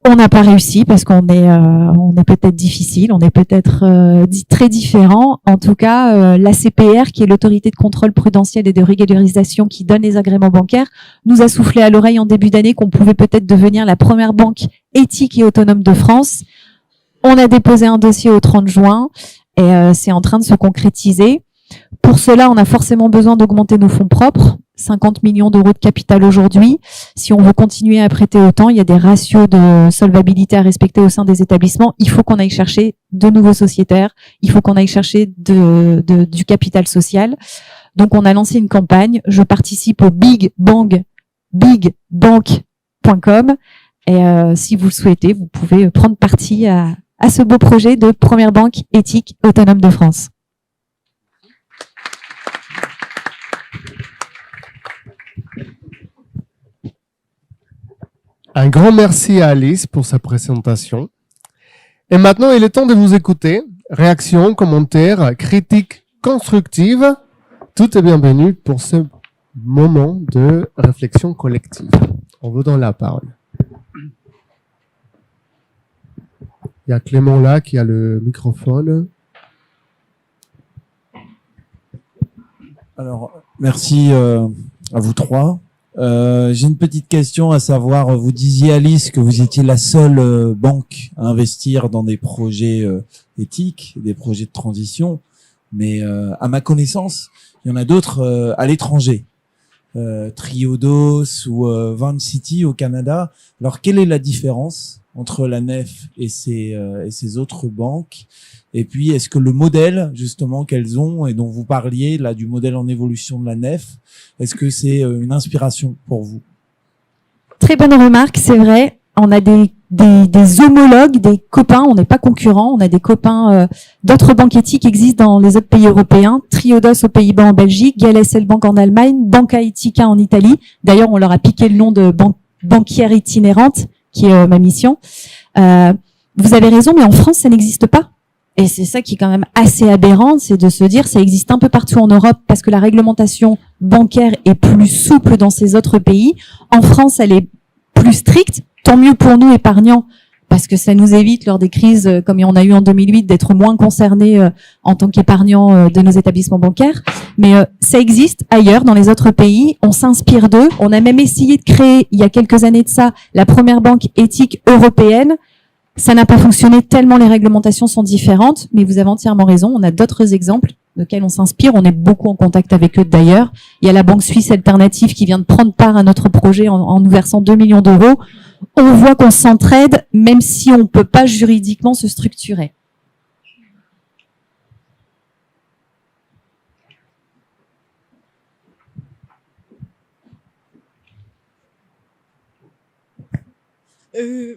On n'a pas réussi parce qu'on est peut-être difficile, on est peut-être très différent. En tout cas, l'ACPR, qui est l'autorité de contrôle prudentiel et de régularisation qui donne les agréments bancaires, nous a soufflé à l'oreille en début d'année qu'on pouvait peut-être devenir la première banque éthique et autonome de France. On a déposé un dossier au 30 juin et c'est en train de se concrétiser. Pour cela, on a forcément besoin d'augmenter nos fonds propres, 50 millions € de capital aujourd'hui. Si on veut continuer à prêter autant, il y a des ratios de solvabilité à respecter au sein des établissements. Il faut qu'on aille chercher de nouveaux sociétaires, il faut qu'on aille chercher du capital social. Donc, on a lancé une campagne. Je participe au bigbank.com et si vous le souhaitez, vous pouvez prendre partie à ce beau projet de première banque éthique autonome de France. Un grand merci à Alice pour sa présentation. Et maintenant, il est temps de vous écouter. Réactions, commentaires, critiques constructives. Tout est bienvenu pour ce moment de réflexion collective. On vous donne la parole. Il y a Clément là qui a le microphone. Alors, merci à vous trois. J'ai une petite question à savoir, vous disiez Alice que vous étiez la seule banque à investir dans des projets éthiques, des projets de transition, mais à ma connaissance, il y en a d'autres à l'étranger, Triodos ou Van City au Canada. Alors quelle est la différence entre la Nef et ces autres banques? Et puis, est-ce que le modèle, justement, qu'elles ont et dont vous parliez, là, du modèle en évolution de la Nef, est-ce que c'est une inspiration pour vous? Très bonne remarque, c'est vrai. On a des homologues, des copains, on n'est pas concurrents, on a des copains d'autres banques éthiques qui existent dans les autres pays européens, Triodos aux Pays-Bas, en Belgique, GLSL Bank en Allemagne, Banca Etica en Italie. D'ailleurs, on leur a piqué le nom de banquière itinérante, qui est ma mission. Vous avez raison, mais en France, ça n'existe pas. Et c'est ça qui est quand même assez aberrant, c'est de se dire ça existe un peu partout en Europe parce que la réglementation bancaire est plus souple dans ces autres pays. En France, elle est plus stricte. Tant mieux pour nous, épargnants, parce que ça nous évite, lors des crises comme on a eu en 2008, d'être moins concernés en tant qu'épargnants de nos établissements bancaires. Mais ça existe ailleurs, dans les autres pays. On s'inspire d'eux. On a même essayé de créer, il y a quelques années de ça, la première banque éthique européenne. Ça n'a pas fonctionné tellement les réglementations sont différentes, mais vous avez entièrement raison. On a d'autres exemples desquels on s'inspire. On est beaucoup en contact avec eux d'ailleurs. Il y a la Banque Suisse Alternative qui vient de prendre part à notre projet en nous versant 2 millions €. On voit qu'on s'entraide, même si on ne peut pas juridiquement se structurer.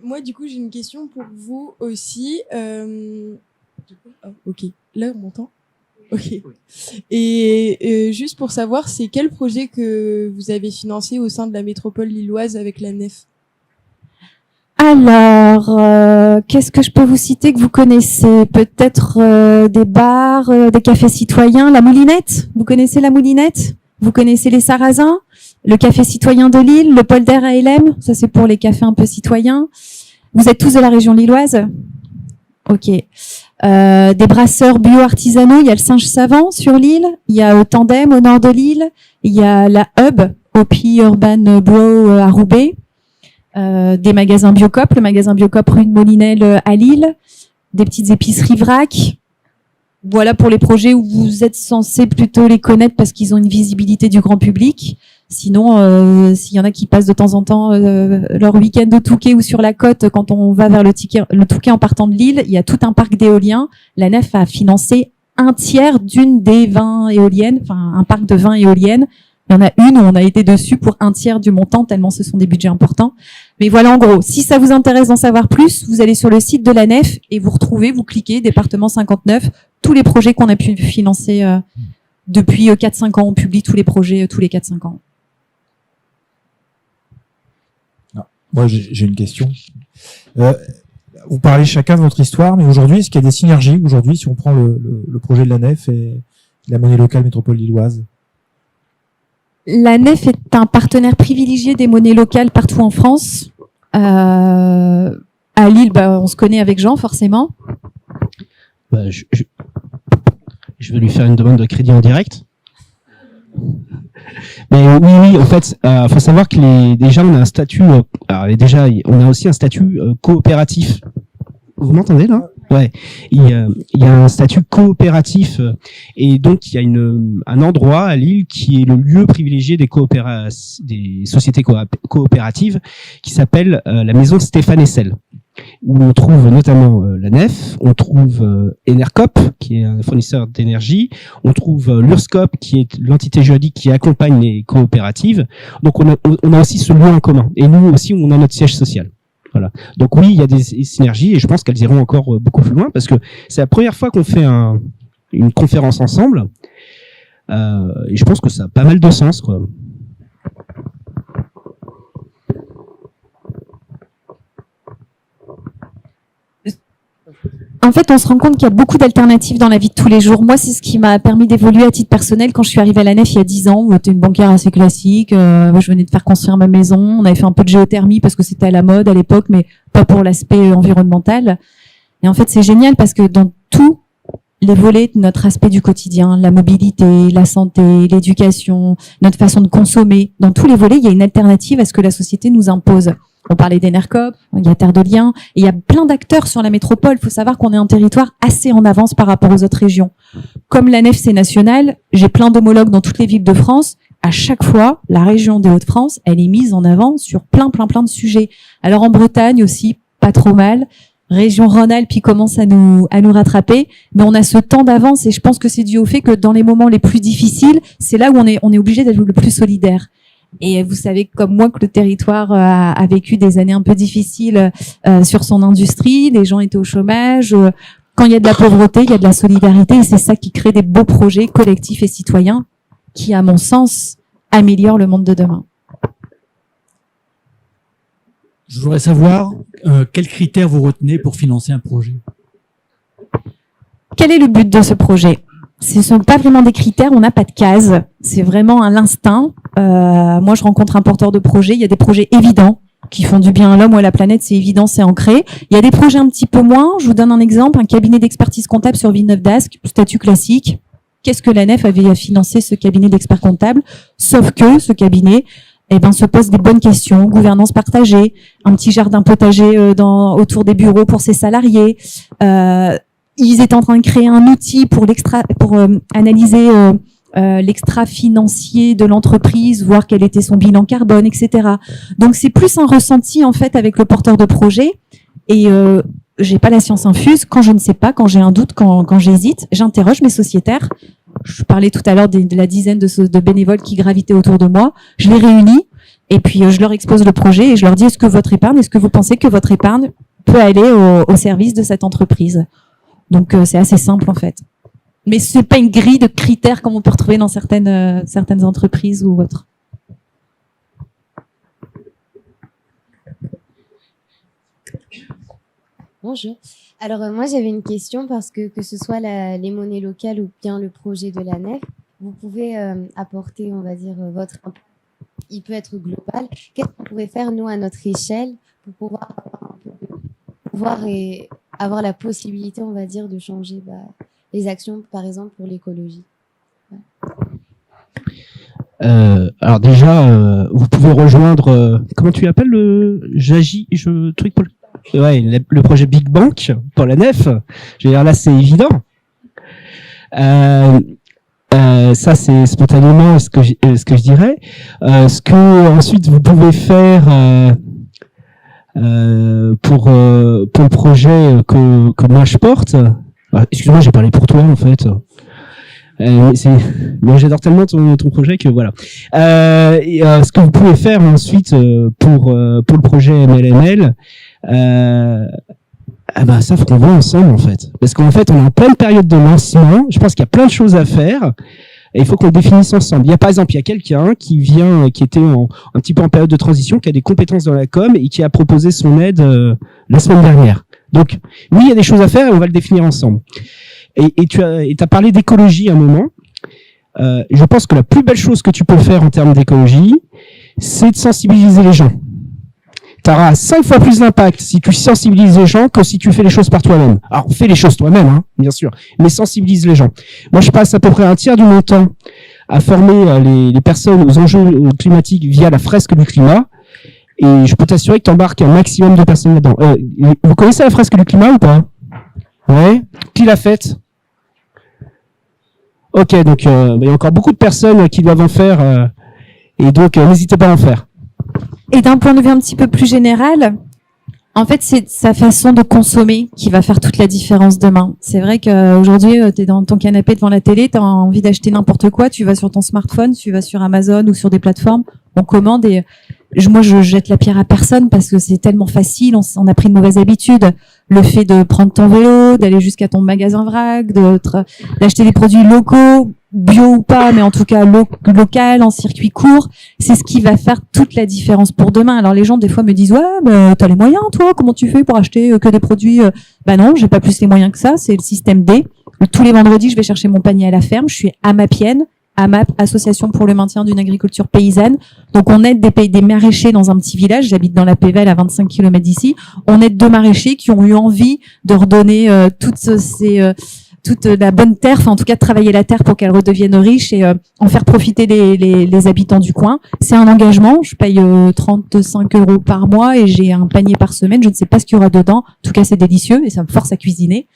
Moi, du coup, j'ai une question pour vous aussi. Ok, là, on m'entend? Ok. Et juste pour savoir, c'est quel projet que vous avez financé au sein de la métropole lilloise avec la Nef? Alors, qu'est-ce que je peux vous citer que vous connaissez? Peut-être des bars, des cafés citoyens, la Moulinette. Vous connaissez la Moulinette? Vous connaissez les Sarrasins? Le café citoyen de Lille, le Polder à LM, ça c'est pour les cafés un peu citoyens. Vous êtes tous de la région lilloise? Ok. Des brasseurs bio-artisanaux, il y a le Singe Savant sur l'île, il y a au Tandem au nord de l'île, il y a la Hub, Hopi Urban Brew à Roubaix, des magasins Biocop, le magasin Biocop rue de Molinel à Lille, des petites épiceries vrac. Voilà pour les projets où vous êtes censés plutôt les connaître parce qu'ils ont une visibilité du grand public. Sinon, s'il y en a qui passent de temps en temps leur week-end au Touquet ou sur la côte, quand on va vers le Touquet en partant de Lille, il y a tout un parc d'éoliens. La nef a financé un tiers d'une des 20 éoliennes, enfin un parc de 20 éoliennes. Il y en a une où on a été dessus pour un tiers du montant, tellement ce sont des budgets importants. Mais voilà, en gros, si ça vous intéresse d'en savoir plus, vous allez sur le site de la nef et vous cliquez, département 59, tous les projets qu'on a pu financer depuis 4-5 ans. On publie tous les projets tous les 4-5 ans. Moi, j'ai une question. Vous parlez chacun de votre histoire, mais aujourd'hui, est-ce qu'il y a des synergies aujourd'hui si on prend le projet de la nef et la monnaie locale métropole lilloise? La nef est un partenaire privilégié des monnaies locales partout en France. À Lille, on se connaît avec Jean, forcément. Je vais lui faire une demande de crédit en direct. Mais oui, en fait, faut savoir que déjà on a un statut. On a aussi un statut coopératif. Vous m'entendez là? Ouais. Il y a un statut coopératif et donc il y a un endroit à Lille qui est le lieu privilégié des sociétés coopératives qui s'appelle la maison Stéphane Hessel, où on trouve notamment la nef, on trouve Enercop qui est un fournisseur d'énergie, on trouve l'Urscop qui est l'entité juridique qui accompagne les coopératives. Donc on a aussi ce lieu en commun et nous aussi on a notre siège social. Voilà. Donc oui, il y a des synergies et je pense qu'elles iront encore beaucoup plus loin parce que c'est la première fois qu'on fait une conférence ensemble et je pense que ça a pas mal de sens, quoi. En fait, on se rend compte qu'il y a beaucoup d'alternatives dans la vie de tous les jours. Moi, c'est ce qui m'a permis d'évoluer à titre personnel quand je suis arrivée à la nef il y a 10 ans, où j'étais une banquière assez classique. Je venais de faire construire ma maison. On avait fait un peu de géothermie parce que c'était à la mode à l'époque, mais pas pour l'aspect environnemental. Et en fait, c'est génial parce que dans tous les volets de notre aspect du quotidien, la mobilité, la santé, l'éducation, notre façon de consommer, dans tous les volets, il y a une alternative à ce que la société nous impose. On parlait d'Enercop, il y a Terre de Liens, et il y a plein d'acteurs sur la métropole. Il faut savoir qu'on est un territoire assez en avance par rapport aux autres régions. Comme la nef, c'est national, j'ai plein d'homologues dans toutes les villes de France. À chaque fois, la région des Hauts-de-France, elle est mise en avant sur plein de sujets. Alors en Bretagne aussi, pas trop mal. Région Rhône-Alpes, qui commence à nous rattraper, mais on a ce temps d'avance et je pense que c'est dû au fait que dans les moments les plus difficiles, c'est là où on est obligé d'être le plus solidaire. Et vous savez comme moi que le territoire a vécu des années un peu difficiles sur son industrie, les gens étaient au chômage. Quand il y a de la pauvreté, il y a de la solidarité et c'est ça qui crée des beaux projets collectifs et citoyens qui, à mon sens, améliorent le monde de demain. Je voudrais savoir quels critères vous retenez pour financer un projet. Quel est le but de ce projet ? Ce ne sont pas vraiment des critères, on n'a pas de cases. C'est vraiment à l'instinct. Moi, je rencontre un porteur de projet. Il y a des projets évidents qui font du bien à l'homme ou à la planète, c'est évident, c'est ancré. Il y a des projets un petit peu moins. Je vous donne un exemple, un cabinet d'expertise comptable sur Villeneuve d'Ascq, statut classique. Qu'est-ce que la nef avait à financer ce cabinet d'experts comptables ? Sauf que ce cabinet se pose des bonnes questions, gouvernance partagée, un petit jardin potager autour des bureaux pour ses salariés. Ils étaient en train de créer un outil pour analyser l'extra financier de l'entreprise, voir quel était son bilan carbone, etc. Donc c'est plus un ressenti en fait avec le porteur de projet. Et j'ai pas la science infuse. Quand je ne sais pas, quand j'ai un doute, quand j'hésite, j'interroge mes sociétaires. Je parlais tout à l'heure de la dizaine de bénévoles qui gravitaient autour de moi. Je les réunis et puis je leur expose le projet et je leur dis est-ce que vous pensez que votre épargne peut aller au service de cette entreprise ? Donc c'est assez simple en fait. Mais c'est pas une grille de critères comme on peut retrouver dans certaines entreprises ou autres. Bonjour. Alors moi j'avais une question parce que ce soit les monnaies locales ou bien le projet de la nef, vous pouvez apporter, on va dire, votre impact. Il peut être global. Qu'est-ce qu'on pourrait faire nous à notre échelle pour pouvoir et avoir la possibilité, on va dire, de changer les actions, par exemple pour l'écologie. Alors déjà, vous pouvez rejoindre. Comment tu appelles le projet Big Bank pour la nef. Je veux dire là, c'est évident. Ça, c'est spontanément ce que je dirais. Ce que ensuite vous pouvez faire pour le projet que moi je porte. Excuse-moi, j'ai parlé pour toi en fait. Moi, j'adore tellement ton projet que voilà. Ce que vous pouvez faire ensuite pour le projet MLML, ça faut qu'on voit ensemble en fait, parce qu'en fait on est en pleine période de lancement. Je pense qu'il y a plein de choses à faire et il faut qu'on le définisse ensemble. Il y a quelqu'un qui était un petit peu en période de transition, qui a des compétences dans la com et qui a proposé son aide la semaine dernière. Donc oui, il y a des choses à faire et on va le définir ensemble. Et tu as parlé d'écologie à un moment. Je pense que la plus belle chose que tu peux faire en termes d'écologie, c'est de sensibiliser les gens. Tu auras 5 fois plus d'impact si tu sensibilises les gens que si tu fais les choses par toi-même. Alors, fais les choses toi-même, hein, bien sûr, mais sensibilise les gens. Moi, je passe à peu près un tiers de mon temps à former les personnes aux enjeux climatiques via la fresque du climat. Et je peux t'assurer que tu embarques un maximum de personnes là-dedans. Vous connaissez la fresque du climat ou pas? Ouais. Qui l'a faite? Ok, donc il y a encore beaucoup de personnes qui doivent en faire. Et donc, n'hésitez pas à en faire. Et d'un point de vue un petit peu plus général, en fait, c'est sa façon de consommer qui va faire toute la différence demain. C'est vrai qu'aujourd'hui, tu es dans ton canapé devant la télé, tu as envie d'acheter n'importe quoi, tu vas sur ton smartphone, tu vas sur Amazon ou sur des plateformes, on commande et moi, je jette la pierre à personne parce que c'est tellement facile, on a pris une mauvaise habitude. Le fait de prendre ton vélo, d'aller jusqu'à ton magasin vrac, d'acheter des produits locaux, bio ou pas, mais en tout cas local, en circuit court, c'est ce qui va faire toute la différence pour demain. Alors les gens des fois me disent ouais, mais t'as les moyens toi, comment tu fais pour acheter que des produits Bah non, j'ai pas plus les moyens que ça, c'est le système D. Tous les vendredis, je vais chercher mon panier à la ferme, je suis AMAPienne, AMAP, Association pour le maintien d'une agriculture paysanne. Donc on aide des maraîchers dans un petit village, j'habite dans la Pévèle à 25 km d'ici. On aide 2 maraîchers qui ont eu envie de redonner toute la bonne terre, enfin en tout cas de travailler la terre pour qu'elle redevienne riche et en faire profiter les habitants du coin. C'est un engagement, je paye 35 € par mois et j'ai un panier par semaine, je ne sais pas ce qu'il y aura dedans, en tout cas c'est délicieux et ça me force à cuisiner.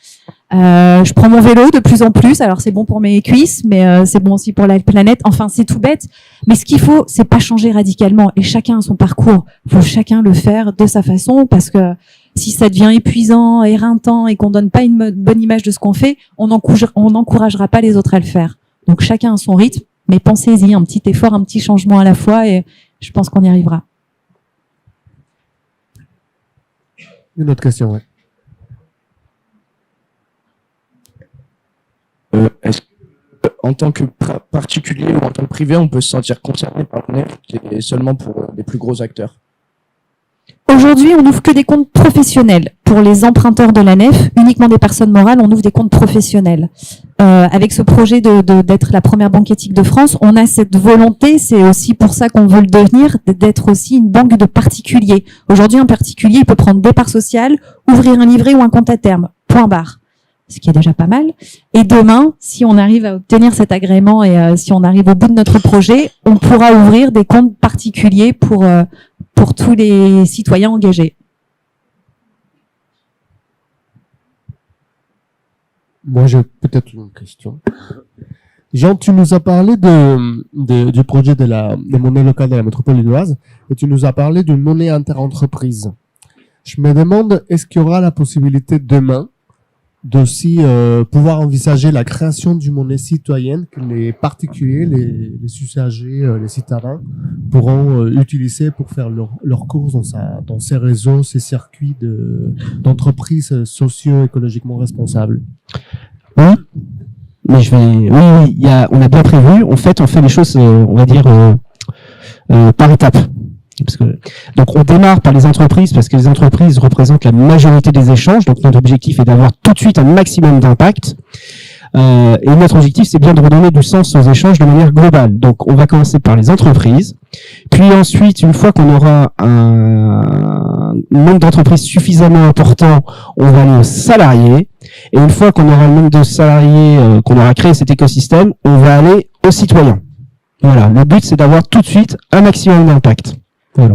Je prends mon vélo de plus en plus, alors c'est bon pour mes cuisses, mais c'est bon aussi pour la planète. Enfin, c'est tout bête, mais ce qu'il faut, c'est pas changer radicalement. Et chacun a son parcours. Faut chacun le faire de sa façon, parce que si ça devient épuisant, éreintant et qu'on donne pas une bonne image de ce qu'on fait, on n'encouragera pas les autres à le faire. Donc chacun a son rythme, mais pensez-y, un petit effort, un petit changement à la fois, et je pense qu'on y arrivera. Une autre question, ouais. Est-ce qu'en tant que particulier ou en tant que privé, on peut se sentir concerné par le NEF qui est seulement pour les plus gros acteurs? Aujourd'hui, on n'ouvre que des comptes professionnels. Pour les emprunteurs de la nef, uniquement des personnes morales, on ouvre des comptes professionnels. Avec ce projet d'être la première banque éthique de France, on a cette volonté, c'est aussi pour ça qu'on veut le devenir, d'être aussi une banque de particuliers. Aujourd'hui, un particulier, il peut prendre des parts sociales, ouvrir un livret ou un compte à terme. Point barre. Ce qui est déjà pas mal. Et demain, si on arrive à obtenir cet agrément et si on arrive au bout de notre projet, on pourra ouvrir des comptes particuliers pour tous les citoyens engagés. Moi, j'ai peut-être une question. Jean, tu nous as parlé du projet des monnaies locales de la métropole lilloise et tu nous as parlé d'une monnaie interentreprise. Je me demande, est-ce qu'il y aura la possibilité demain d'aussi pouvoir envisager la création d'une monnaie citoyenne que les particuliers, les usagers, les citadins pourront utiliser pour faire leurs courses dans ces réseaux, ces circuits d'entreprises socio-écologiquement responsables. Oui, mais oui, on a bien prévu. En fait, on fait les choses, on va dire, par étapes. Donc on démarre par les entreprises parce que les entreprises représentent la majorité des échanges. Donc notre objectif est d'avoir tout de suite un maximum d'impact. Et notre objectif, c'est bien de redonner du sens aux échanges de manière globale. Donc on va commencer par les entreprises. Puis ensuite, une fois qu'on aura un nombre d'entreprises suffisamment important, on va aller aux salariés. Et une fois qu'on aura le nombre de salariés, qu'on aura créé cet écosystème, on va aller aux citoyens. Voilà. Le but, c'est d'avoir tout de suite un maximum d'impact. Voilà.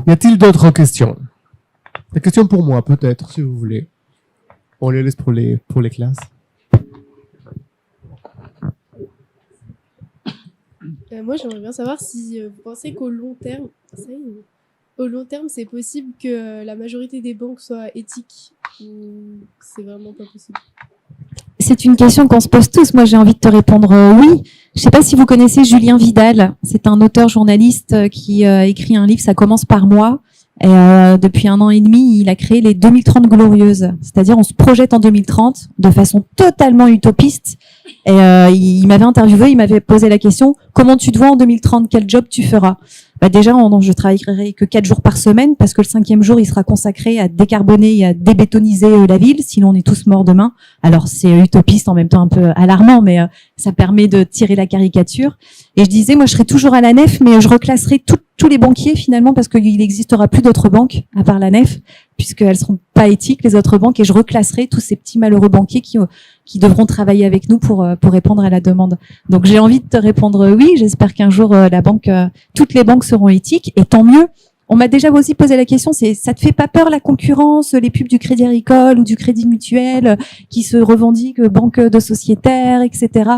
Y a-t-il d'autres questions? Des questions pour moi, peut-être, si vous voulez. On les laisse pour les classes. Moi, j'aimerais bien savoir si vous pensez qu'au long terme, c'est possible que la majorité des banques soient éthiques ou c'est vraiment pas possible? C'est une question qu'on se pose tous. Moi, j'ai envie de te répondre oui. Je sais pas si vous connaissez Julien Vidal. C'est un auteur journaliste qui a écrit un livre, ça commence par moi. Et depuis 1 an et demi, il a créé les 2030 glorieuses. C'est-à-dire, on se projette en 2030 de façon totalement utopiste. Et il m'avait interviewé, il m'avait posé la question, comment tu te vois en 2030? Quel job tu feras? Déjà, je travaillerai que 4 jours par semaine parce que le 5e jour, il sera consacré à décarboner et à débétoniser la ville. Sinon, on est tous morts demain. Alors, c'est utopiste, en même temps un peu alarmant, mais ça permet de tirer la caricature. Et je disais, moi, je serai toujours à la nef, mais je reclasserai tous les banquiers finalement parce qu'il n'existera plus d'autres banques à part la nef, puisqu'elles seront pas éthiques, les autres banques, et je reclasserai tous ces petits malheureux banquiers qui devront travailler avec nous pour répondre à la demande. Donc j'ai envie de te répondre oui, j'espère qu'un jour toutes les banques seront éthiques, et tant mieux. On m'a déjà aussi posé la question, ça te fait pas peur la concurrence, les pubs du Crédit Agricole ou du Crédit Mutuel qui se revendiquent banque de sociétaires, etc.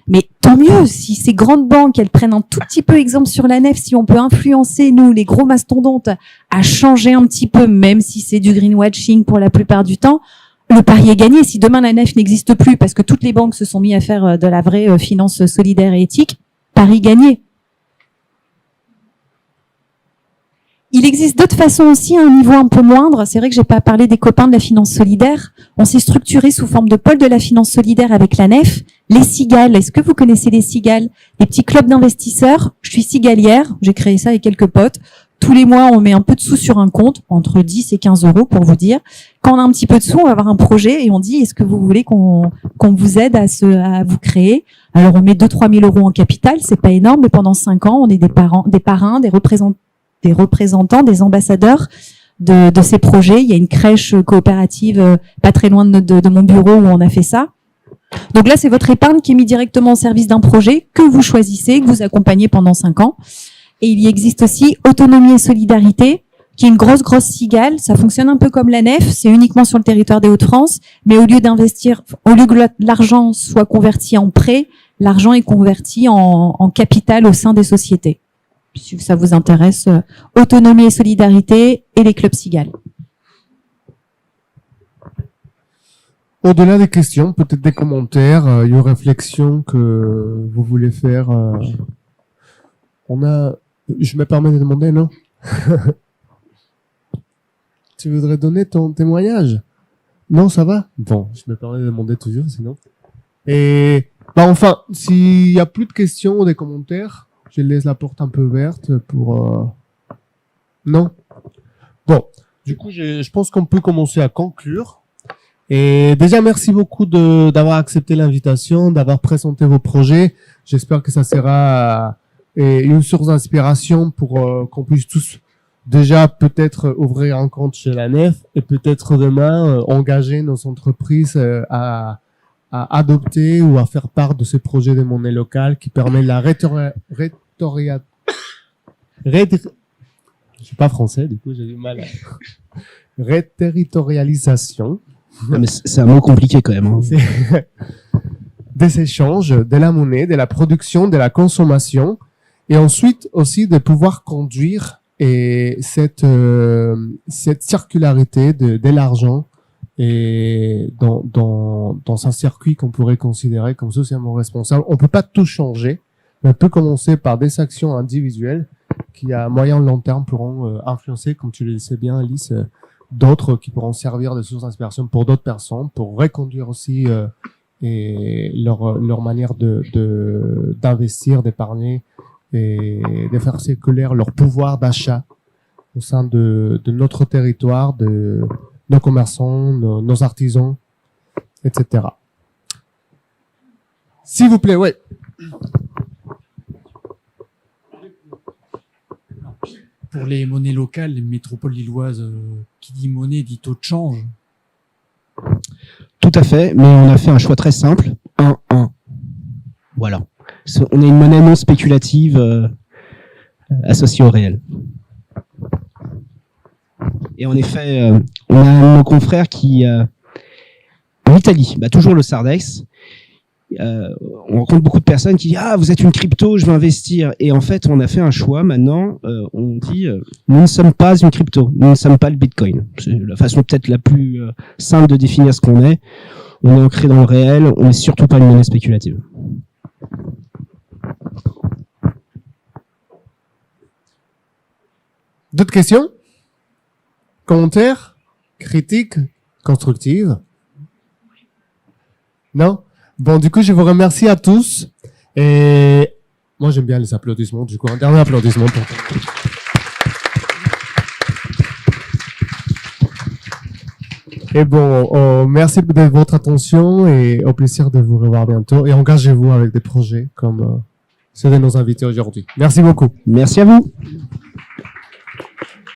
Mais tant mieux, si ces grandes banques, elles prennent un tout petit peu exemple sur la nef, si on peut influencer, nous, les gros mastodontes, à changer un petit peu, même si c'est du greenwashing pour la plupart du temps, le pari est gagné. Si demain la nef n'existe plus parce que toutes les banques se sont mis à faire de la vraie finance solidaire et éthique, pari gagné. Il existe d'autres façons aussi à un niveau un peu moindre. C'est vrai que j'ai pas parlé des copains de la finance solidaire. On s'est structuré sous forme de pôle de la finance solidaire avec la nef. Les cigales, est-ce que vous connaissez les cigales? Les petits clubs d'investisseurs. Je suis cigalière, j'ai créé ça avec quelques potes. Tous les mois, on met un peu de sous sur un compte, entre 10 et 15 euros pour vous dire. Quand on a un petit peu de sous, on va avoir un projet et on dit, est-ce que vous voulez qu'on vous aide à vous créer? Alors on met 2-3 000 euros en capital, c'est pas énorme, mais pendant 5 ans, on est des parrains, des représentants, des ambassadeurs de ces projets. Il y a une crèche coopérative pas très loin de mon bureau où on a fait ça. Donc là, c'est votre épargne qui est mise directement au service d'un projet que vous choisissez, que vous accompagnez pendant 5 ans. Et il y existe aussi Autonomie et Solidarité, qui est une grosse cigale. Ça fonctionne un peu comme la nef, c'est uniquement sur le territoire des Hauts-de-France, mais au lieu que l'argent soit converti en prêt, l'argent est converti en capital au sein des sociétés. Si ça vous intéresse, Autonomie et Solidarité et les clubs cigales. Au-delà des questions, peut-être des commentaires, une réflexion que vous voulez faire. Je me permets de demander, non? Tu voudrais donner ton témoignage? Non, ça va? Bon, je me permets de demander toujours, sinon. Et, enfin, s'il y a plus de questions ou des commentaires, je laisse la porte un peu verte pour, non? Bon. Du coup, je pense qu'on peut commencer à conclure. Et déjà, merci beaucoup d'avoir accepté l'invitation, d'avoir présenté vos projets. J'espère que ça sera une source d'inspiration pour qu'on puisse tous déjà peut-être ouvrir un compte chez la nef et peut-être demain engager nos entreprises à adopter ou à faire part de ces projets de monnaie locale qui permet la je suis pas français, du coup j'ai du mal à réterritorialisation. Non, mais c'est un mot compliqué quand même. Hein. Des échanges, de la monnaie, de la production, de la consommation, et ensuite aussi de pouvoir conduire cette circularité de l'argent et dans un circuit qu'on pourrait considérer comme socialement responsable. On peut pas tout changer, mais on peut commencer par des actions individuelles qui à moyen long terme pourront influencer, comme tu le sais bien Alice, d'autres qui pourront servir de source d'inspiration pour d'autres personnes, pour reconduire aussi et leur manière d'investir, d'épargner et de faire circuler leur pouvoir d'achat au sein de notre territoire, de nos commerçants, nos artisans, etc. S'il vous plaît, ouais. Pour les monnaies locales, les métropoles lilloises, qui dit monnaie dit taux de change. Tout à fait, mais on a fait un choix très simple, 1-1. Voilà. On a une monnaie non spéculative associée au réel. Et en effet, on a un de nos confrères qui En Italie, toujours le Sardex. On rencontre beaucoup de personnes qui disent vous êtes une crypto, je veux investir. Et en fait, on a fait un choix. Maintenant, on dit nous ne sommes pas une crypto, nous ne sommes pas le Bitcoin. C'est la façon peut-être la plus simple de définir ce qu'on est. On est ancré dans le réel. On n'est surtout pas une monnaie spéculative. D'autres questions? Commentaires? Critiques? Constructives? Non? Bon, du coup, je vous remercie à tous. Et moi, j'aime bien les applaudissements. Du coup, un dernier applaudissement pour toi. Et bon, merci de votre attention et au plaisir de vous revoir bientôt. Et engagez-vous avec des projets comme ceux de nos invités aujourd'hui. Merci beaucoup. Merci à vous.